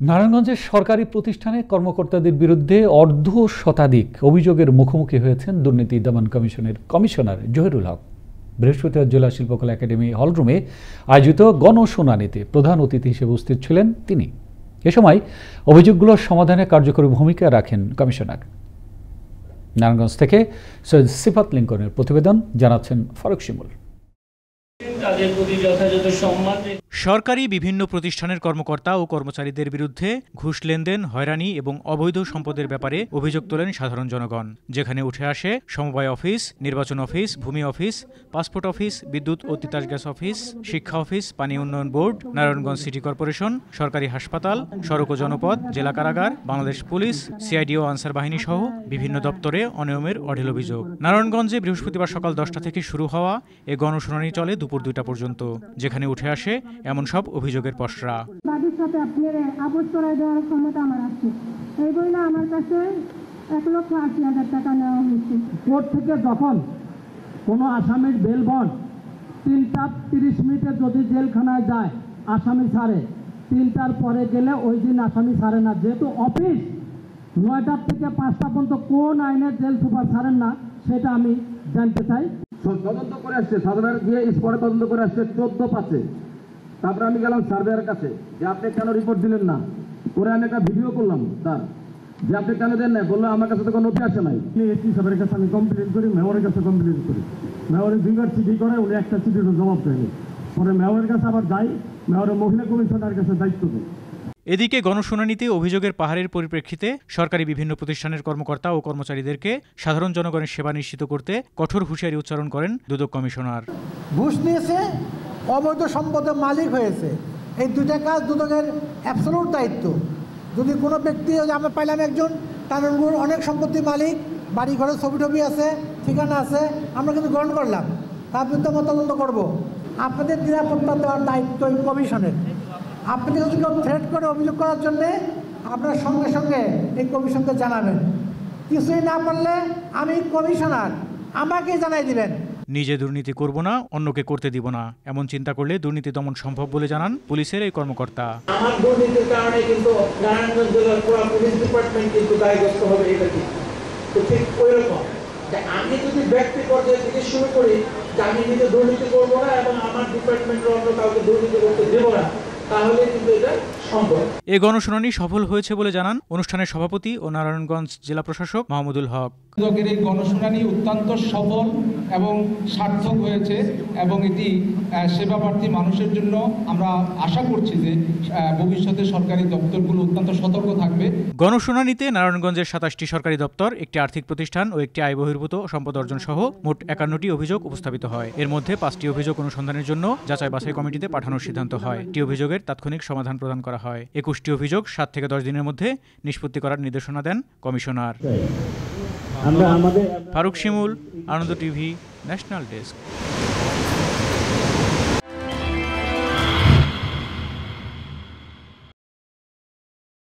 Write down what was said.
নারায়ণগঞ্জের সরকারি প্রতিষ্ঠানে কর্মকর্তাদের বিরুদ্ধে অর্ধশতাধিক অভিযোগের মুখোমুখি হয়েছেন দুর্নীতি দমন কমিশনের কমিশনার জহিরুল হক। বৃহস্পতিবার জেলা শিল্পকলা একাডেমি হলরুমে আয়োজিত গণশুনানিতে প্রধান অতিথি হিসেবে উপস্থিত ছিলেন তিনি। এ সময় অভিযোগগুলোর সমাধানে কার্যকরী ভূমিকা রাখেন কমিশনার। নারায়ণগঞ্জ থেকে সৈয়দ সিফাত লিঙ্কনের প্রতিবেদন, জানাচ্ছেন ফারুক শিমুল। সরকারি বিভিন্ন প্রতিষ্ঠানের কর্মকর্তা ও কর্মচারীদের বিরুদ্ধে ঘুষ লেনদেন, হয়রানি এবং অবৈধ সম্পদের ব্যাপারে অভিযোগ তোলেন সাধারণ জনগণ, যেখানে উঠে আসে সমবায় অফিস, নির্বাচন অফিস, ভূমি অফিস, পাসপোর্ট অফিস, বিদ্যুৎ ও তিতাস গ্যাস অফিস, শিক্ষা অফিস, পানি উন্নয়ন বোর্ড, নারায়ণগঞ্জ সিটি কর্পোরেশন, সরকারি হাসপাতাল, সড়ক ও জনপদ, জেলা কারাগার, বাংলাদেশ পুলিশ, সিআইডি ও আনসার বাহিনী সহ বিভিন্ন দপ্তরে অনিয়মের অঢেল অভিযোগ। নারায়ণগঞ্জে বৃহস্পতিবার সকাল 10টা থেকে শুরু হওয়া এ গণশুনানি চলে দুপুর 2টা পর্যন্ত, যেখানে উঠে আসে এমন সব অভিযোগের পসরা। বাদীর সাথে আপনার আপোষ করায় দেওয়ার ক্ষমতা আমার আছে, এই বই না আমার কাছে 1,80,000 টাকা নেওয়া হয়েছে। কোর্ট থেকে যখন কোনো আসামির বেল বন্ড 3টা 30 মিনিটে যদি জেলখানায় যায় আসামি ছাড়ে, 3টার পরে গেলে ওই দিন আসামি ছাড়ে না। যেহেতু অফিস 9টা থেকে 5টা পর্যন্ত কোন আইনের জেল সুপার ছাড়েন না, সেটা আমি জানতে চাই। তদন্ত করে আসছে, সাধারণ গিয়ে স্পটে তদন্ত করে আসছে 14/5-এ। তারপরে আমি গেলাম সার্ভেয়ারের কাছে যে আপনি কেন রিপোর্ট দিলেন না, করে আমি একটা ভিডিও করলাম তার, যে আপনি কেন দেন না, বললো আমার কাছে তো কোনো নথি আসে নাই। এসপি সাহেবের কাছে আমি কমপ্লেন করি, মেয়রের কাছে কমপ্লেন করি, মেয়রের 2বার চিঠি করে, উনি একটা চিঠির জবাব দেয়নি। পরে মেয়রের কাছে আবার যাই, মেয়রের মহিলা কমিশনারের কাছে দায়িত্ব দেয়। এদিকে গণশুনানিতে অভিযোগের পাহাড়ের পরিপ্রেক্ষিতে সরকারি বিভিন্ন প্রতিষ্ঠানের কর্মকর্তা ও কর্মচারীদেরকে সাধারণ জনগণের সেবা নিশ্চিত করতে কঠোর হুঁশিয়ারি উচ্চারণ করেন দুদক কমিশনার। ঘুষ নিয়েছে, অবৈধ সম্পদের মালিক হয়েছে, এই দুইটা কাজ দুদকের অ্যাবসলিউট দায়িত্ব। যদি কোনো ব্যক্তি, আমরা পাইলাম একজন নারায়ণগঞ্জ অনেক সম্পত্তির মালিক, বাড়ি ঘরের ছবি টবি আছে, ঠিকানা আছে, আমরা কিন্তু গ্রহণ করলাম, তার বিরুদ্ধে আমরা তদন্ত করবো। আপনাদের নিরাপত্তা দেওয়ার দায়িত্ব এই কমিশনের। আপনি যদি কেউ থ্রেট করে অভিযোগ করার জন্যে আপনার সঙ্গে সঙ্গে এই কমিশনকে জানাবেন। কিছুই না পারলে আমি কমিশনার, আমাকে জানাই দিবেন। নিজে দুর্নীতি করব না, অন্যকে করতে দিব না, এমন চিন্তা করলে দুর্নীতি দমন সম্ভব বলে জানান পুলিশের এই কর্মকর্তা। আমার দুর্নীতির কারণে কিন্তু নারায়ণগঞ্জ জেলার পুরো পুলিশ ডিপার্টমেন্ট কিন্তু দায়গ্রস্ত হবে, এটা কি তো ঠিক ওই রকম। আমি যদি ব্যক্তি পর্যায়ে থেকে শুরু করি যে আমি নিজে দুর্নীতি করবো না এবং আমার ডিপার্টমেন্টের অন্য কাউকে দুর্নীতি করতে দেব না, তাহলে কিন্তু এটা সম্ভব। এই গণশুনানি সফল হয়েছে বলে জানান অনুষ্ঠানের সভাপতি ও নারায়ণগঞ্জ জেলা প্রশাসক মাহমুদুল হক। দুদকের এই গণশুনানি অত্যন্ত সফল এবং সার্থক হয়েছে এবং এটি সেবাপ্রার্থী মানুষের জন্য আমরা আশা করছি যে ভবিষ্যতে সরকারি দপ্তরগুলো অত্যন্ত সতর্ক থাকবে। গণশুনানিতে নারায়ণগঞ্জের 27টি সরকারি দপ্তর, একটি আর্থিক প্রতিষ্ঠান ও একটি আয় বহির্ভূত সম্পদ অর্জন সহ মোট 51টি অভিযোগ উপস্থাপিত হয়। এর মধ্যে 5টি অভিযোগ অনুসন্ধানের জন্য যাচাই বাছাই কমিটিতে পাঠানোর সিদ্ধান্ত হয়। 2টি অভিযোগের তাৎক্ষণিক সমাধান প্রদান করা হয়। 21টি অভিযোগ 7 থেকে 10 দিনের মধ্যে নিষ্পত্তি করার নির্দেশনা দেন কমিশনার। ফারুক শিমুল, আনন্দ টিভি, ন্যাশনাল ডেস্ক।